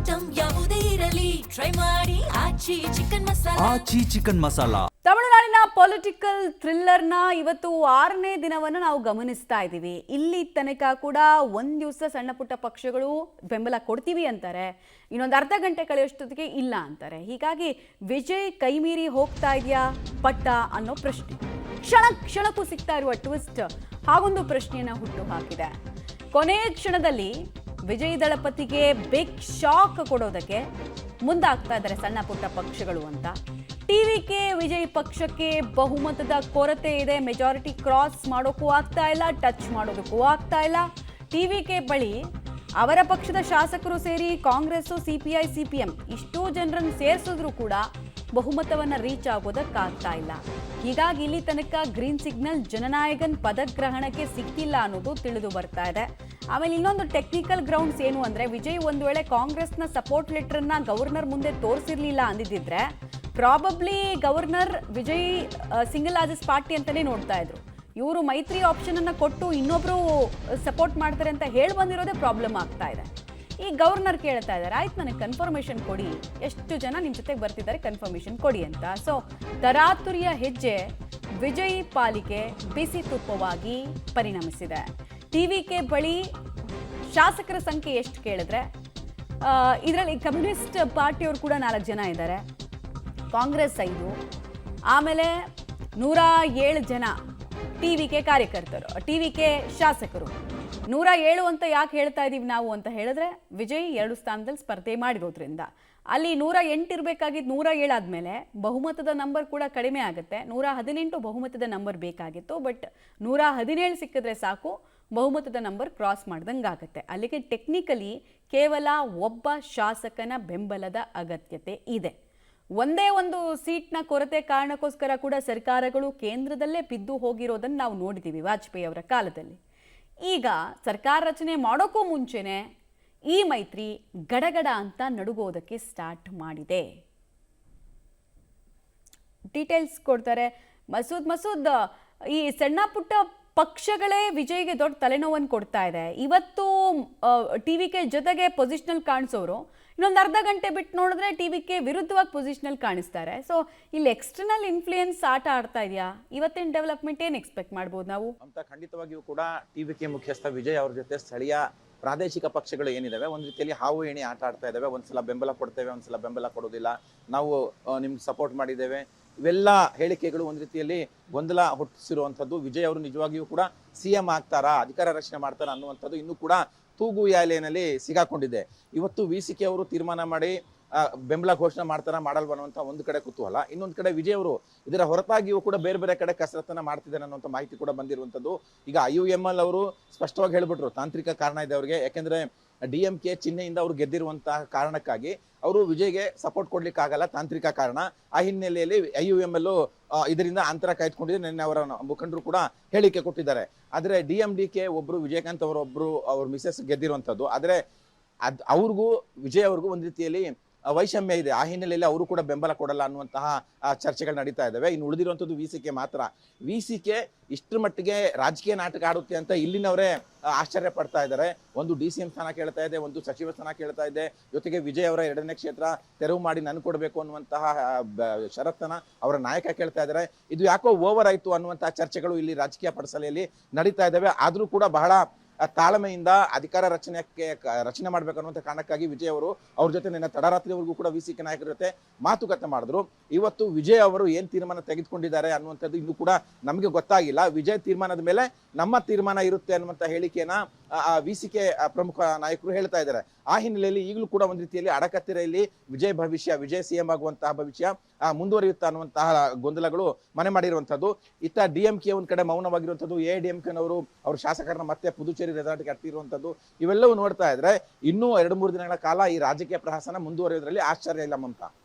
Item ಯಾವುದೇ ಇರಲಿ try ಮಾಡಿ ಆಚಿ ಚಿಕನ್ ಮಸಾಲಾ. ಆಚಿ ಚಿಕನ್ ಮಸಾಲಾ. ತಮಿಳುನಾಡಿನ ಪೊಲಿಟಿಕಲ್ ಥ್ರಿಲ್ಲರ್ನ ಇವತ್ತು 6ನೇ ದಿನವನ್ನು ನಾವು ಗಮನಿಸ್ತಾ ಇದ್ದೀವಿ. ಇಲ್ಲಿ ತನಕ ಕೂಡ ಒಂದು ದಿವಸ ಸಣ್ಣ ಪುಟ್ಟ ಪಕ್ಷಗಳು ಬೆಂಬಲ ಕೊಡ್ತೀವಿ ಅಂತಾರೆ, ಇನ್ನೊಂದು ಅರ್ಧ ಗಂಟೆ ಕಳೆಯೋಷ್ಟೊತ್ತಿಗೆ ಇಲ್ಲ ಅಂತಾರೆ. ಹೀಗಾಗಿ ವಿಜಯ್ ಕೈಮೀರಿ ಹೋಗ್ತಾ ಇದೆಯಾ ಪಟ್ಟ ಅನ್ನೋ ಪ್ರಶ್ನೆ ಕ್ಷಣಕ್ಕೂ ಸಿಗ್ತಾ ಇರುವ ಟ್ವಿಸ್ಟ್ ಹಾಗೊಂದು ಪ್ರಶ್ನೆಯನ್ನ ಹುಟ್ಟು ಹಾಕಿದೆ. ಕೊನೆಯ ಕ್ಷಣದಲ್ಲಿ ವಿಜಯ್ ದಳಪತಿಗೆ ಬಿಗ್ ಶಾಕ್ ಕೊಡೋದಕ್ಕೆ ಮುಂದಾಗ್ತಾ ಇದ್ದಾರೆ ಸಣ್ಣ ಪುಟ್ಟ ಪಕ್ಷಗಳು ಅಂತ. ಟಿವಿಕೆ ವಿಜಯ್ ಪಕ್ಷಕ್ಕೆ ಬಹುಮತದ ಕೊರತೆ ಇದೆ, ಮೆಜಾರಿಟಿ ಕ್ರಾಸ್ ಮಾಡೋಕ್ಕೂ ಆಗ್ತಾ ಇಲ್ಲ, ಟಚ್ ಮಾಡೋದಕ್ಕೂ ಆಗ್ತಾ ಇಲ್ಲ. ಟಿವಿಕೆ ಬಳಿ ಅವರ ಪಕ್ಷದ ಶಾಸಕರು ಸೇರಿ ಕಾಂಗ್ರೆಸ್, ಸಿಪಿಐ, ಸಿಪಿಎಂ ಇಷ್ಟೂ ಜನರನ್ನು ಸೇರಿಸಿದ್ರು ಕೂಡ ಬಹುಮತವನ್ನು ರೀಚ್ ಆಗೋದಕ್ಕಾಗ್ತಾ ಇಲ್ಲ. ಹೀಗಾಗಿ ಇಲ್ಲಿ ತನಕ ಗ್ರೀನ್ ಸಿಗ್ನಲ್ ಜನನಾಯಕನ್ ಪದಗ್ರಹಣಕ್ಕೆ ಸಿಕ್ಕಿಲ್ಲ ಅನ್ನೋದು ತಿಳಿದು ಬರ್ತಾ ಇದೆ. ಆಮೇಲೆ ಇನ್ನೊಂದು ಟೆಕ್ನಿಕಲ್ ಗ್ರೌಂಡ್ಸ್ ಏನು ಅಂದರೆ, ವಿಜಯ್ ಒಂದು ವೇಳೆ ಕಾಂಗ್ರೆಸ್ನ ಸಪೋರ್ಟ್ ಲೆಟರ್ನ ಗವರ್ನರ್ ಮುಂದೆ ತೋರಿಸಿರ್ಲಿಲ್ಲ ಅಂದಿದ್ದಿದ್ರೆ probably governor Vijay single largest party ಅಂತಲೇ ನೋಡ್ತಾ ಇದ್ರು. ಇವರು ಮೈತ್ರಿ ಆಪ್ಷನ್ ಅನ್ನು ಕೊಟ್ಟು ಇನ್ನೊಬ್ರು ಸಪೋರ್ಟ್ ಮಾಡ್ತಾರೆ ಅಂತ ಹೇಳಿ ಬಂದಿರೋದೇ ಪ್ರಾಬ್ಲಮ್ ಆಗ್ತಾ ಇದೆ. ಈ ಗವರ್ನರ್ ಕೇಳ್ತಾ ಇದ್ದಾರೆ, ಆಯ್ತು ನನಗೆ ಕನ್ಫರ್ಮೇಷನ್ ಕೊಡಿ, ಎಷ್ಟು ಜನ ನಿಮ್ಮ ಜೊತೆಗೆ ಬರ್ತಿದ್ದಾರೆ ಕನ್ಫರ್ಮೇಷನ್ ಕೊಡಿ ಅಂತ. ಸೊ ತರಾತುರಿಯ ಹೆಜ್ಜೆ ವಿಜಯ್ ಪಾಲಿಗೆ ಬಿಸಿ ತುಪ್ಪವಾಗಿ ಪರಿಣಮಿಸಿದೆ. ಟಿವಿಕೆ ಬಳಿ ಶಾಸಕರ ಸಂಖ್ಯೆ ಎಷ್ಟು ಕೇಳಿದ್ರೆ ಇದರಲ್ಲಿ ಕಮ್ಯುನಿಸ್ಟ್ ಪಾರ್ಟಿಯವರು ಕೂಡ 4 ಜನ ಇದ್ದಾರೆ, ಕಾಂಗ್ರೆಸ್ 5, ಆಮೇಲೆ 107 ಜನ ಟಿವಿಕೆ ಕಾರ್ಯಕರ್ತರು, ಟಿವಿಕೆ ಶಾಸಕರು. 107 ಅಂತ ಯಾಕೆ ಹೇಳ್ತಾ ಇದ್ದೀವಿ ನಾವು ಅಂತ ಹೇಳಿದ್ರೆ, ವಿಜಯ್ 2 ಸ್ಥಾನದಲ್ಲಿ ಸ್ಪರ್ಧೆ ಮಾಡಿರೋದ್ರಿಂದ ಅಲ್ಲಿ 108 ಇರಬೇಕಾಗಿದ್ದು 107 ಆದಮೇಲೆ ಬಹುಮತದ ನಂಬರ್ ಕೂಡ ಕಡಿಮೆ ಆಗುತ್ತೆ. 118 ಬಹುಮತದ ನಂಬರ್ ಬೇಕಾಗಿತ್ತು, ಬಟ್ 117 ಸಿಕ್ಕಿದ್ರೆ ಸಾಕು, ಬಹುಮತದ ನಂಬರ್ ಕ್ರಾಸ್ ಮಾಡ್ದಂಗೆ ಆಗುತ್ತೆ. ಅಲ್ಲಿಗೆ ಟೆಕ್ನಿಕಲಿ ಕೇವಲ ಒಬ್ಬ ಶಾಸಕನ ಬೆಂಬಲದ ಅಗತ್ಯತೆ ಇದೆ. ಒಂದೇ ಒಂದು ಸೀಟ್ನ ಕೊರತೆ ಕಾರಣಕ್ಕೋಸ್ಕರ ಕೂಡ ಸರ್ಕಾರಗಳು ಕೇಂದ್ರದಲ್ಲೇ ಬಿದ್ದು ಹೋಗಿರೋದನ್ನು ನಾವು ನೋಡಿದ್ದೀವಿ ವಾಜಪೇಯಿ ಅವರ ಕಾಲದಲ್ಲಿ. ಈಗ ಸರ್ಕಾರ ರಚನೆ ಮಾಡೋಕ್ಕೂ ಮುಂಚೆನೆ ಈ ಮೈತ್ರಿ ಗಡಗಡ ಅಂತ ನಡುಗೋದಕ್ಕೆ ಸ್ಟಾರ್ಟ್ ಮಾಡಿದೆ. ಡೀಟೇಲ್ಸ್ ಕೊಡ್ತಾರೆ ಮಸೂದ್. ಈ ಸಣ್ಣ ಪುಟ್ಟ ಪಕ್ಷಗಳೇ ವಿಜಯ್ಗೆ ದೊಡ್ಡ ತಲೆನೋವನ್ನು ಕೊಡ್ತಾ ಇದೆ. ಇವತ್ತು ಟಿವಿಕೆ ಜೊತೆಗೆ ಪೊಸಿಷನಲ್ ಕಾಣಿಸೋರು ಇನ್ನೊಂದು ಅರ್ಧ ಗಂಟೆ ಬಿಟ್ಟು ನೋಡಿದ್ರೆ ಟಿವಿಕೆ ವಿರುದ್ಧವಾಗಿ ಪೊಸಿಷನಲ್ ಕಾಣಿಸ್ತಾರೆ. ಸೊ ಇಲ್ಲಿ ಎಕ್ಸ್ಟರ್ನಲ್ ಇನ್ಫ್ಲೂಯೆನ್ಸ್ ಆಟ ಆಡ್ತಾ ಇದೆಯಾ? ಇವತ್ತಿನ ಡೆವಲಪ್ಮೆಂಟ್ ಏನು ಎಕ್ಸ್ಪೆಕ್ಟ್ ಮಾಡ್ಬೋದು ನಾವು ಅಂತ? ಖಂಡಿತವಾಗಿಯೂ ಕೂಡ ಟಿವಿಕೆ ಮುಖ್ಯಸ್ಥ ವಿಜಯ್ ಅವ್ರ ಜೊತೆ ಸ್ಥಳೀಯ ಪ್ರಾದೇಶಿಕ ಪಕ್ಷಗಳು ಏನಿದಾವೆ ಒಂದು ರೀತಿಯಲ್ಲಿ ಹಾವು ಏಣಿ ಆಟ ಆಡ್ತಾ ಇದ್ದಾವೆ. ಒಂದ್ಸಲ ಬೆಂಬಲ ಕೊಡ್ತೇವೆ, ಒಂದ್ಸಲ ಬೆಂಬಲ ಕೊಡೋದಿಲ್ಲ, ನಾವು ನಿಮ್ಗೆ ಸಪೋರ್ಟ್ ಮಾಡಿದ್ದೇವೆ, ಇವೆಲ್ಲ ಹೇಳಿಕೆಗಳು ಒಂದು ರೀತಿಯಲ್ಲಿ ಗೊಂದಲ ಹುಟ್ಟಿಸಿರುವಂಥದ್ದು. ವಿಜಯ್ ಅವರು ನಿಜವಾಗಿಯೂ ಕೂಡ ಸಿಎಂ ಆಗ್ತಾರಾ, ಅಧಿಕಾರ ರಚನೆ ಮಾಡ್ತಾರಾ ಅನ್ನುವಂಥದ್ದು ಇನ್ನೂ ಕೂಡ ತೂಗು ಯಾಲೆಯಲ್ಲಿ ಸಿಗಾಕೊಂಡಿದೆ. ಇವತ್ತು ವಿಸಿಕೆ ಅವರು ತೀರ್ಮಾನ ಮಾಡಿ ಬೆಂಬಲ ಘೋಷಣೆ ಮಾಡ್ತಾರ ಮಾಡಲ್ವ ಅನ್ನುವಂಥ ಒಂದು ಕಡೆ ಕುತೂಹಲ, ಇನ್ನೊಂದು ಕಡೆ ವಿಜಯ್ ಅವರು ಇದರ ಹೊರತಾಗಿಯೂ ಕೂಡ ಬೇರೆ ಬೇರೆ ಕಡೆ ಕಸರತ್ತನ್ನ ಮಾಡ್ತಿದ್ದಾರೆ ಅನ್ನುವಂಥ ಮಾಹಿತಿ ಕೂಡ ಬಂದಿರುವಂಥದ್ದು. ಈಗ IUML ಅವರು ಸ್ಪಷ್ಟವಾಗಿ ಹೇಳ್ಬಿಟ್ರು, ತಾಂತ್ರಿಕ ಕಾರಣ ಇದೆ ಅವ್ರಿಗೆ, ಯಾಕೆಂದ್ರೆ DMK ಚಿಹ್ನೆಯಿಂದ ಅವರು ಗೆದ್ದಿರುವಂತಹ ಕಾರಣಕ್ಕಾಗಿ ಅವರು ವಿಜಯ್ಗೆ ಸಪೋರ್ಟ್ ಕೊಡ್ಲಿಕ್ಕೆ ಆಗಲ್ಲ, ತಾಂತ್ರಿಕ ಕಾರಣ. ಆ ಹಿನ್ನೆಲೆಯಲ್ಲಿ IUML ಇದರಿಂದ ಅಂತರ ಕಾಯ್ದುಕೊಂಡಿದೆ. ನಿನ್ನೆ ಅವರ ಮುಖಂಡರು ಕೂಡ ಹೇಳಿಕೆ ಕೊಟ್ಟಿದ್ದಾರೆ. ಆದ್ರೆ DMDK ಒಬ್ರು ವಿಜಯಕಾಂತ್ ಅವರೊಬ್ರು ಅವ್ರ ಮಿಸೆಸ್ ಗೆದ್ದಿರುವಂಥದ್ದು. ಆದ್ರೆ ಅವ್ರಿಗೂ ವಿಜಯ್ ಅವ್ರಿಗೂ ಒಂದು ರೀತಿಯಲ್ಲಿ ವೈಷಮ್ಯ ಇದೆ. ಆ ಹಿನ್ನೆಲೆಯಲ್ಲಿ ಅವರು ಕೂಡ ಬೆಂಬಲ ಕೊಡಲ್ಲ ಅನ್ನುವಂತಹ ಚರ್ಚೆಗಳು ನಡೀತಾ ಇದ್ದಾವೆ. ಇನ್ನು ಉಳಿದಿರುವಂಥದ್ದು ವಿಸಿಕೆ ಮಾತ್ರ. ವಿಸಿಕೆ ಇಷ್ಟರ ಮಟ್ಟಿಗೆ ರಾಜಕೀಯ ನಾಟಕ ಆಡುತ್ತೆ ಅಂತ ಇಲ್ಲಿನವರೇ ಆಶ್ಚರ್ಯ ಪಡ್ತಾ ಇದ್ದಾರೆ. ಒಂದು DCM ಸ್ಥಾನ ಕೇಳ್ತಾ ಇದೆ, ಒಂದು ಸಚಿವ ಸ್ಥಾನ ಕೇಳ್ತಾ ಇದೆ, ಜೊತೆಗೆ ವಿಜಯ್ ಅವರ 2ನೇ ಕ್ಷೇತ್ರ ತೆರವು ಮಾಡಿ ನನ್ ಕೊಡಬೇಕು ಅನ್ನುವಂತಹ ಷರತ್ತನ್ನ ಅವರ ನಾಯಕ ಕೇಳ್ತಾ ಇದ್ದಾರೆ. ಇದು ಯಾಕೋ ಓವರ್ ಆಯ್ತು ಅನ್ನುವಂತಹ ಚರ್ಚೆಗಳು ಇಲ್ಲಿ ರಾಜಕೀಯ ಪಡಸಾಲೆಯಲ್ಲಿ ನಡೀತಾ ಇದ್ದಾವೆ. ಆದ್ರೂ ಕೂಡ ಬಹಳ ತಾಳ್ಮೆಯಿಂದ ಅಧಿಕಾರ ರಚನೆ ಮಾಡ್ಬೇಕನ್ನುವಂಥ ಕಾರಣಕ್ಕಾಗಿ ವಿಜಯ್ ಅವರು ಅವ್ರ ಜೊತೆ ನಿನ್ನೆ ತಡರಾತ್ರಿವರೆಗೂ ಕೂಡ ವಿಸಿಕೆ ನಾಯಕರ ಜೊತೆ ಮಾತುಕತೆ ಮಾಡಿದ್ರು. ಇವತ್ತು ವಿಜಯ್ ಅವರು ಏನ್ ತೀರ್ಮಾನ ತೆಗೆದುಕೊಂಡಿದ್ದಾರೆ ಅನ್ನುವಂಥದ್ದು ಇನ್ನೂ ಕೂಡ ನಮಗೆ ಗೊತ್ತಾಗಿಲ್ಲ. ವಿಜಯ್ ತೀರ್ಮಾನದ ಮೇಲೆ ನಮ್ಮ ತೀರ್ಮಾನ ಇರುತ್ತೆ ಅನ್ನುವಂಥ ಹೇಳಿಕೆಯನ್ನ ವಿಸಿಕೆ ಪ್ರಮುಖ ನಾಯಕರು ಹೇಳ್ತಾ ಇದ್ದಾರೆ. ಆ ಹಿನ್ನೆಲೆಯಲ್ಲಿ ಈಗಲೂ ಕೂಡ ಒಂದು ರೀತಿಯಲ್ಲಿ ಅಡಕತ್ತಿರೆಯಲ್ಲಿ ವಿಜಯ್ ಭವಿಷ್ಯ, ವಿಜಯ್ CM ಆಗುವಂತಹ ಭವಿಷ್ಯ ಮುಂದುವರಿಯುತ್ತಾ ಅನ್ನುವಂತಹ ಗೊಂದಲಗಳು ಮನೆ ಮಾಡಿರುವಂಥದ್ದು. ಇತ್ತ DMK ಒಂದ್ ಕಡೆ ಮೌನವಾಗಿರುವಂಥದ್ದು, AIADMKನವರು ಅವ್ರ ಶಾಸಕರನ್ನ ಮತ್ತೆ ಪುದುಚೇರಿ ರೆಸಾರ್ಟ್ಗೆ ಕಟ್ಟಿರುವಂಥದ್ದು, ಇವೆಲ್ಲವೂ ನೋಡ್ತಾ ಇದ್ರೆ ಇನ್ನೂ 2-3 ದಿನಗಳ ಕಾಲ ಈ ರಾಜಕೀಯ ಪ್ರಹಸನ ಮುಂದುವರಿಯೋದ್ರಲ್ಲಿ ಆಶ್ಚರ್ಯ ಇಲ್ಲ ಮಮತಾ.